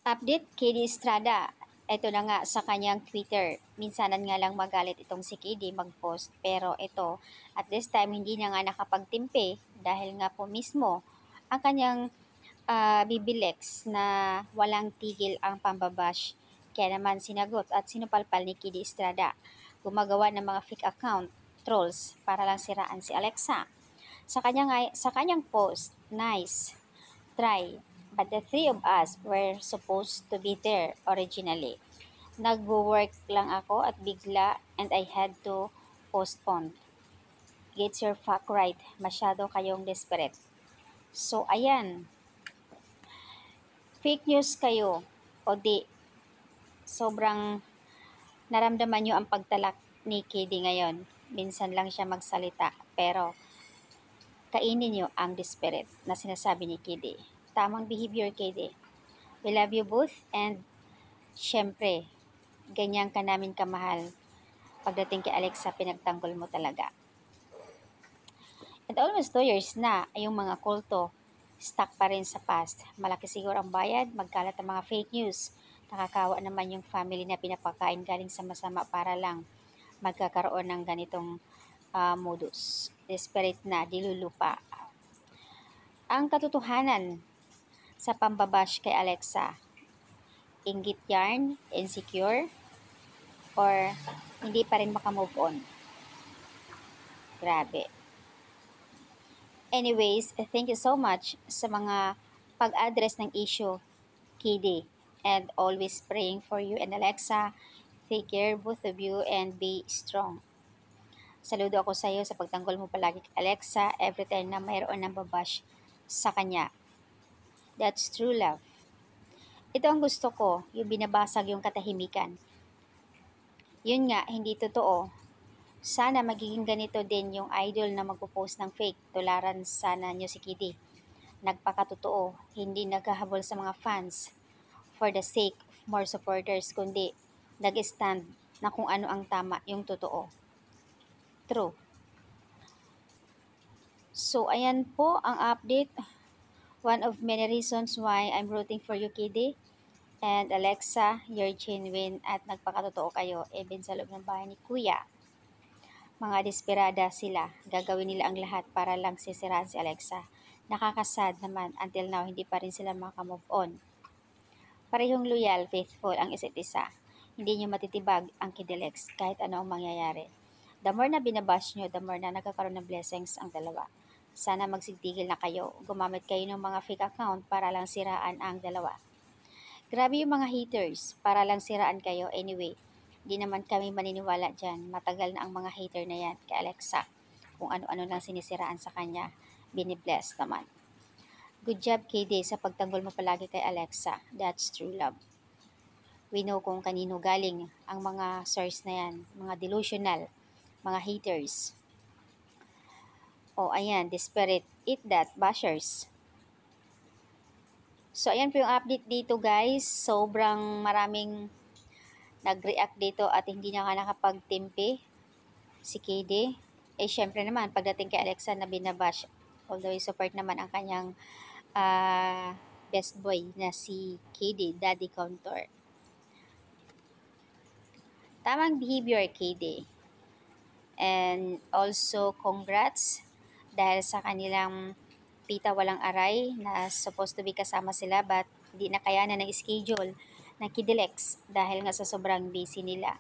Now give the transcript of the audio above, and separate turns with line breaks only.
Update KD Estrada. Ito na nga sa kanyang Twitter. Minsanan nga lang magalit itong si KD mag-post. Pero ito, at this time hindi na nga nakapagtimpe dahil nga po mismo ang kanyang bibilex na walang tigil ang pambabash. Kaya naman sinagot at sinupalpal ni KD Estrada. Gumagawa ng mga fake account trolls para lang siraan si Alexa. Sa kanyang post, nice try. But the three of us were supposed to be there originally. Nag-work lang ako at bigla and I had to postpone. Get your fuck right. Masyado kayong desperate. So, ayan. Fake news kayo. O di, sobrang naramdaman nyo ang pagtalak ni KD ngayon. Minsan lang siya magsalita. Pero, kainin nyo ang desperate na sinasabi ni KD. Tamang behavior, KD. We love you both and syempre, ganyan ka namin kamahal. Pagdating kay Alexa, pinagtanggol mo talaga. And almost 2 years na ay yung mga kulto stuck pa rin sa past. Malaki siguro ang bayad, magkalat ang mga fake news. Nakakawa naman yung family na pinapakain galing sa masama para lang magkakaroon ng ganitong modus. Desperate na, dilulupa. Ang katotohanan sa pambabash kay Alexa, inggit yarn, insecure, or hindi pa rin makamove on. Grabe. Anyways, thank you so much sa mga pag-address ng issue, KD. And always praying for you and Alexa. Take care, both of you, and be strong. Saludo ako sa iyo sa pagtanggol mo palagi kay Alexa every time na mayroon ng babash sa kanya. That's true love. Ito ang gusto ko, yung binabasag yung katahimikan. Yun nga, hindi totoo. Sana magiging ganito din yung idol na magpo-post ng fake. Tularan sana nyo si Kitty. Nagpakatotoo, hindi naghahabol sa mga fans for the sake of more supporters, kundi nag-stand na kung ano ang tama, yung totoo. True. So, ayan po ang update. One of many reasons why I'm rooting for you, Kitty. And Alexa, you're genuine at nagpakatotoo kayo even sa loob ng bahay ni Kuya. Mga desperada sila, gagawin nila ang lahat para lang sisiraan si Alexa. Nakakasad naman, until now hindi pa rin sila makamove on. Parehong loyal, faithful ang isa't isa. Hindi nyo matitibag ang Kidelex kahit ano ang mangyayari. The more na binabash nyo, the more na nagkakaroon ng blessings ang dalawa. Sana magsigtigil na kayo. Gumamit kayo ng mga fake account para lang siraan ang dalawa. Grabe yung mga haters para lang siraan kayo anyway. Di naman kami maniniwala dyan. Matagal na ang mga hater na yan kay Alexa. Kung ano-ano lang sinisiraan sa kanya, binibless naman. Good job, KD, sa pagtanggol mo palagi kay Alexa. That's true love. We know kung kanino galing ang mga source na yan. Mga delusional, mga haters. O, ayan, desperate. Eat that, bashers. So, ayan po yung update dito, guys. Sobrang maraming nag-react dito at hindi na nga nakapagtimpi si KD. Eh, syempre naman, pagdating kay Alexa na binabash, although support naman ang kanyang best boy na si KD, Daddy Contour. Tamang behavior, KD. And also, congrats dahil sa kanilang pita walang aray na supposed to be kasama sila but hindi na kayanan ng schedule ng Kidelex dahil nga sa sobrang busy nila.